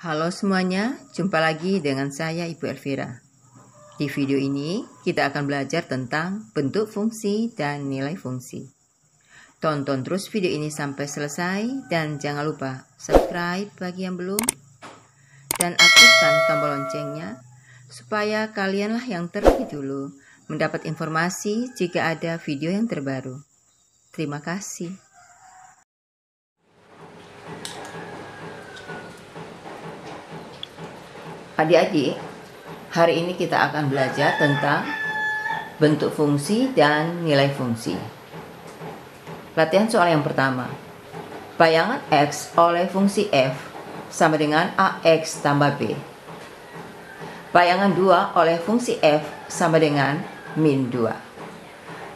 Halo semuanya, jumpa lagi dengan saya Ibu Elvira. Di video ini kita akan belajar tentang bentuk fungsi dan nilai fungsi. Tonton terus video ini sampai selesai dan jangan lupa subscribe bagi yang belum dan aktifkan tombol loncengnya supaya kalianlah yang terlebih dulu mendapat informasi jika ada video yang terbaru. Terima kasih. Adik-adik, hari ini kita akan belajar tentang bentuk fungsi dan nilai fungsi. Latihan soal yang pertama. Bayangan X oleh fungsi f sama dengan AX tambah B. Bayangan 2 oleh fungsi f sama dengan min 2.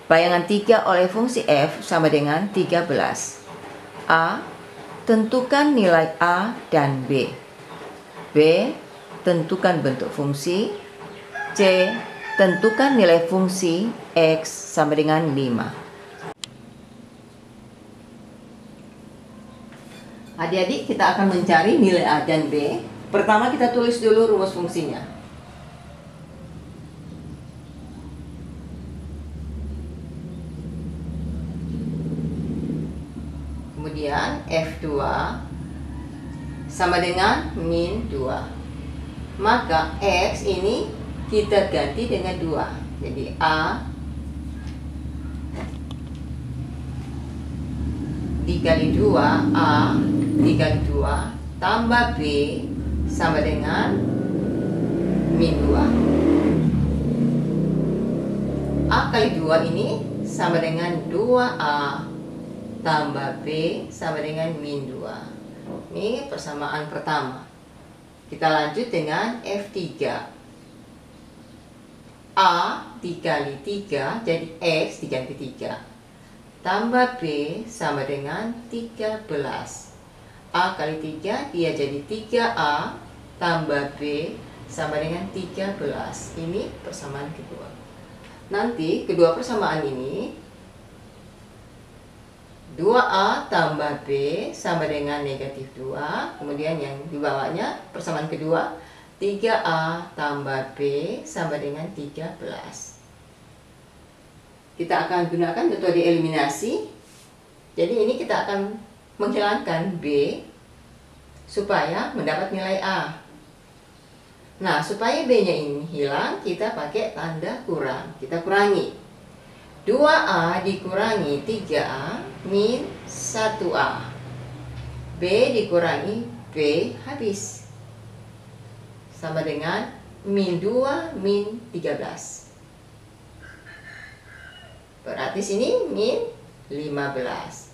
Bayangan 3 oleh fungsi f sama dengan 13. A. Tentukan nilai A dan B. B. Tentukan bentuk fungsi. C. Tentukan nilai fungsi X sama dengan 5. Adik-adik, kita akan mencari nilai A dan B. Pertama kita tulis dulu rumus fungsinya. Kemudian F2 sama dengan min 2. Maka X ini kita ganti dengan 2. Jadi A dikali 2, A dikali 2 tambah B sama dengan min 2. A kali 2 ini sama dengan 2A tambah B sama dengan min 2. Ini persamaan pertama. Kita lanjut dengan F3. A dikali 3 jadi X diganti 3 tambah B sama dengan 13. A kali 3 dia jadi 3A tambah B sama dengan 13. Ini persamaan kedua. Nanti kedua persamaan ini 2A tambah B sama dengan negatif 2. Kemudian yang di bawahnya persamaan kedua 3A tambah B sama dengan 13. Kita akan gunakan metode eliminasi. Jadi ini kita akan menghilangkan B supaya mendapat nilai A. Nah, supaya B-nya ini hilang, kita pakai tanda kurang. Kita kurangi 2A dikurangi 3A min 1A. B dikurangi B habis sama dengan min 2 min 13. Berarti sini min 15.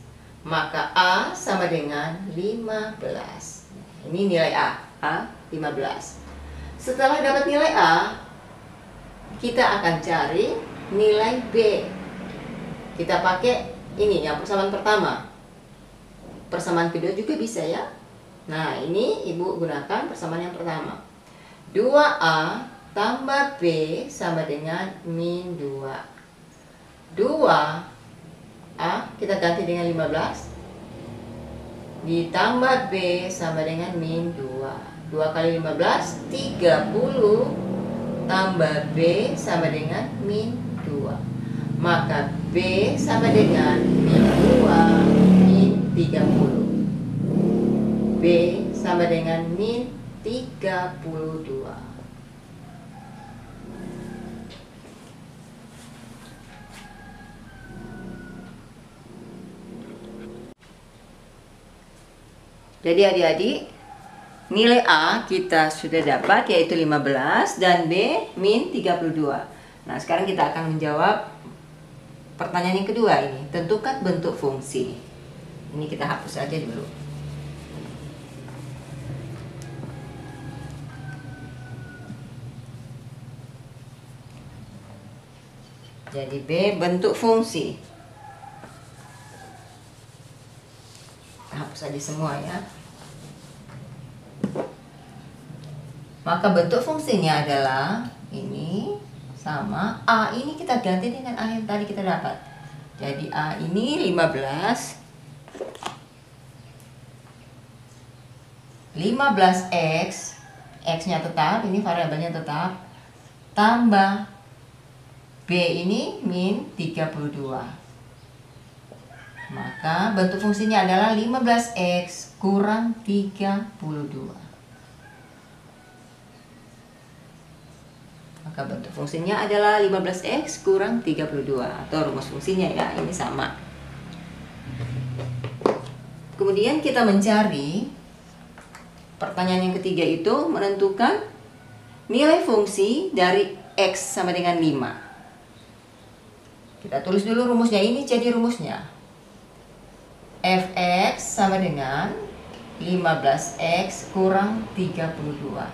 Maka A sama dengan 15. Ini nilai A 15. Setelah dapat nilai A, kita akan cari nilai B. Kita pakai ini yang persamaan pertama. Persamaan kedua juga bisa ya. Nah, ini Ibu gunakan persamaan yang pertama. 2A tambah B sama dengan min 2. 2A kita ganti dengan 15 ditambah B sama dengan min 2. 2 kali 15 30 tambah B sama dengan min 2. Maka B sama dengan min 2 min 30. B sama dengan min 32. Jadi adik-adik, nilai A kita sudah dapat yaitu 15 dan B min 32. Nah, sekarang kita akan menjawab pertanyaan yang kedua ini. Tentukan bentuk fungsi. Ini kita hapus aja dulu. Jadi B bentuk fungsi. Hapus aja semua ya. Maka bentuk fungsinya adalah ini sama A ini kita ganti dengan A yang tadi kita dapat. Jadi A ini 15 15x, x-nya tetap, ini variabelnya tetap, tambah B ini min 32. Maka bentuk fungsinya adalah 15x kurang 32. Maka bentuk fungsinya adalah 15x kurang 32. Atau rumus fungsinya ya, ini sama. Kemudian kita mencari, pertanyaan yang ketiga itu menentukan nilai fungsi dari x sama dengan 5. Kita tulis dulu rumusnya, ini jadi rumusnya. Fx sama dengan 15x kurang 32.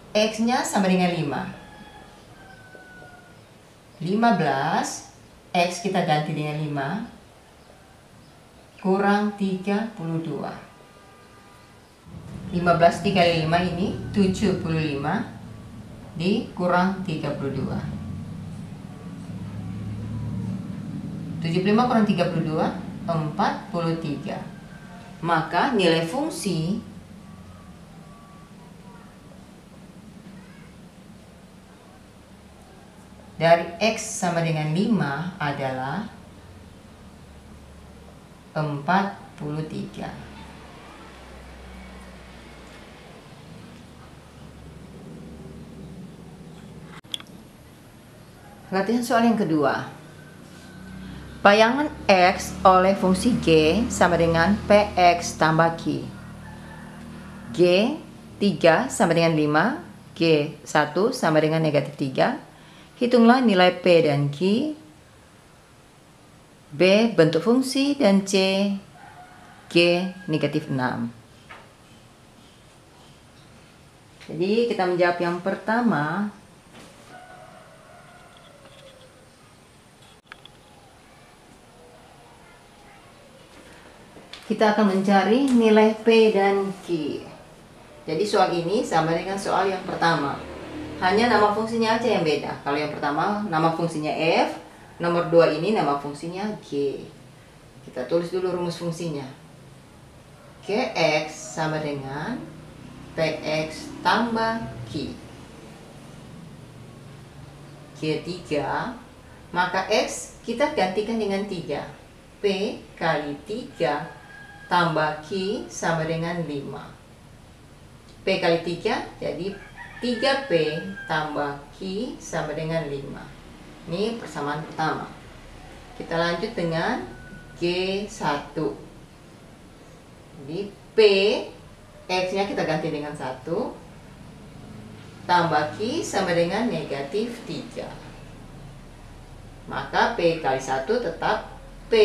X-nya sama dengan 5. 15, X kita ganti dengan 5, kurang 32. 15 dikali 5 ini 75, dikurang 32. 75 kurang 32, 43. Maka nilai fungsi dari X sama dengan 5 adalah 43. Latihan soal yang kedua. Bayangan X oleh fungsi G sama dengan Px tambah Q. G 3 sama dengan 5, G 1 sama dengan negatif 3. Hitunglah nilai P dan Q, B bentuk fungsi, dan C G negatif 6. Jadi kita menjawab yang pertama. Kita akan mencari nilai P dan Q. Jadi soal ini sama dengan soal yang pertama. Hanya nama fungsinya aja yang beda. Kalau yang pertama nama fungsinya F, nomor 2 ini nama fungsinya G. Kita tulis dulu rumus fungsinya. Gx sama dengan Px tambah Q. G3, maka X kita gantikan dengan 3. P kali 3 tambah Q sama dengan 5. P kali 3 jadi 3P tambah Q sama dengan 5. Ini persamaan pertama. Kita lanjut dengan G1. Jadi P, X-nya kita ganti dengan 1, tambah Q sama dengan negatif 3. Maka P kali 1 tetap P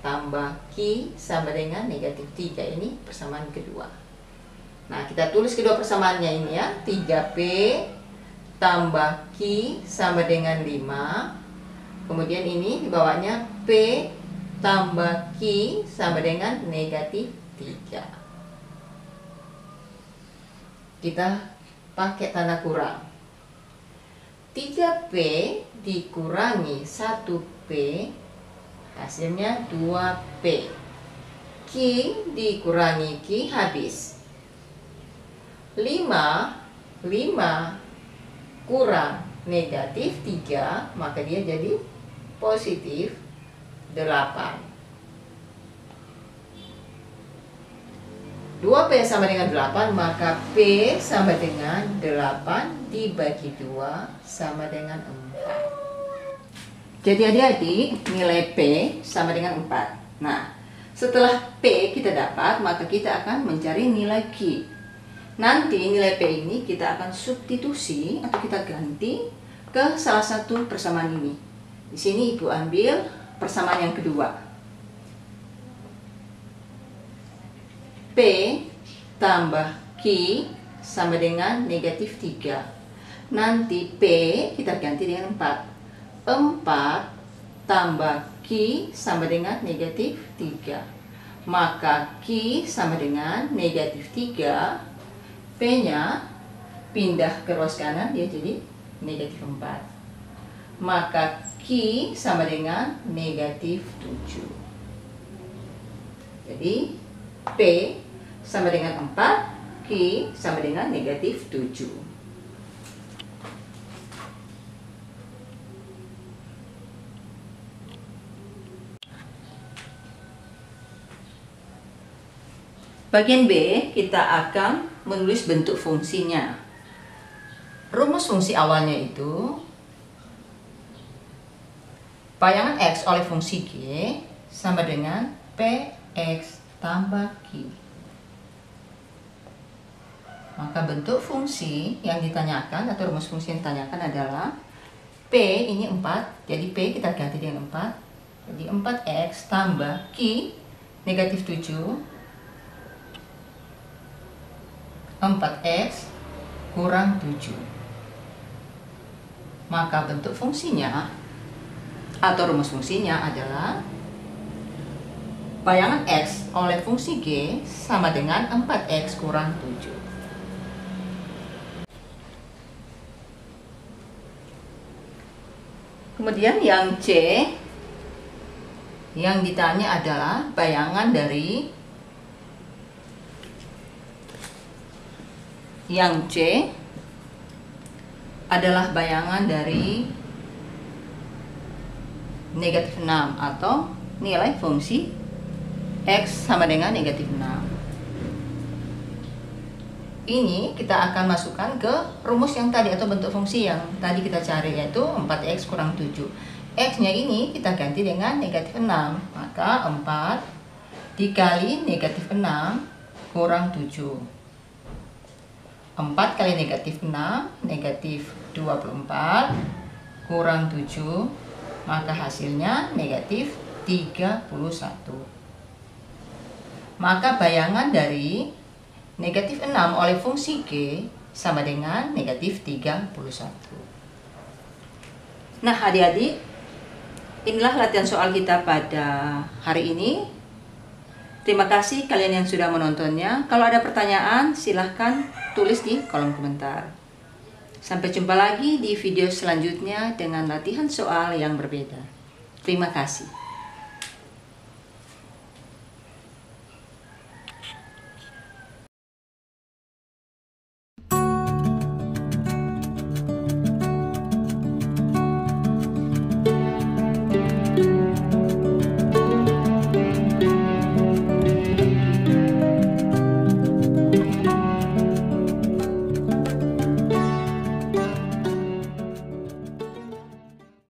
tambah Q sama dengan negatif 3. Ini persamaan kedua. Nah, kita tulis kedua persamaannya ini ya. 3P tambah Q sama dengan 5. Kemudian ini dibawahnya P tambah Q sama dengan negatif 3. Kita pakai tanda kurang. 3P dikurangi 1P, hasilnya 2P. Q dikurangi Q habis. 5 kurang negatif 3, maka dia jadi positif 8. 2P sama dengan 8, maka P sama dengan 8 dibagi 2 sama dengan 4. Jadi adik-adik, nilai P sama dengan 4. Nah, setelah P kita dapat, maka kita akan mencari nilai Q. Nanti nilai P ini kita akan substitusi atau kita ganti ke salah satu persamaan ini. Di sini Ibu ambil persamaan yang kedua. P tambah Q sama dengan negatif 3. Nanti P kita ganti dengan 4. 4 tambah Q sama dengan negatif 3. Maka Q sama dengan negatif 3. P nya pindah ke ruas kanan, dia jadi negatif 4. Maka Q sama dengan negatif 7. Jadi P sama dengan 4, Q sama dengan negatif 7. Bagian B, kita akan menulis bentuk fungsinya. Rumus fungsi awalnya itu bayangan X oleh fungsi G sama dengan PX tambah Q. Maka bentuk fungsi yang ditanyakan atau rumus fungsi yang ditanyakan adalah P ini 4, jadi P kita ganti dengan 4. Jadi 4X tambah Q negatif 7, 4X kurang 7. Maka bentuk fungsinya atau rumus fungsinya adalah bayangan X oleh fungsi G sama dengan 4X kurang 7. Kemudian yang C, yang ditanya adalah bayangan dari yang C adalah bayangan dari negatif 6 atau nilai fungsi X sama dengan negatif 6. Ini kita akan masukkan ke rumus yang tadi atau bentuk fungsi yang tadi kita cari, yaitu 4X kurang 7. X nya ini kita ganti dengan negatif 6, maka 4 dikali negatif 6 kurang 7. 4 kali negatif 6, negatif 24, kurang 7, maka hasilnya negatif 31. Maka bayangan dari negatif 6 oleh fungsi G sama dengan negatif 31. Nah adik-adik, inilah latihan soal kita pada hari ini. Terima kasih kalian yang sudah menontonnya. Kalau ada pertanyaan, silahkan tulis di kolom komentar. Sampai jumpa lagi di video selanjutnya dengan latihan soal yang berbeda. Terima kasih.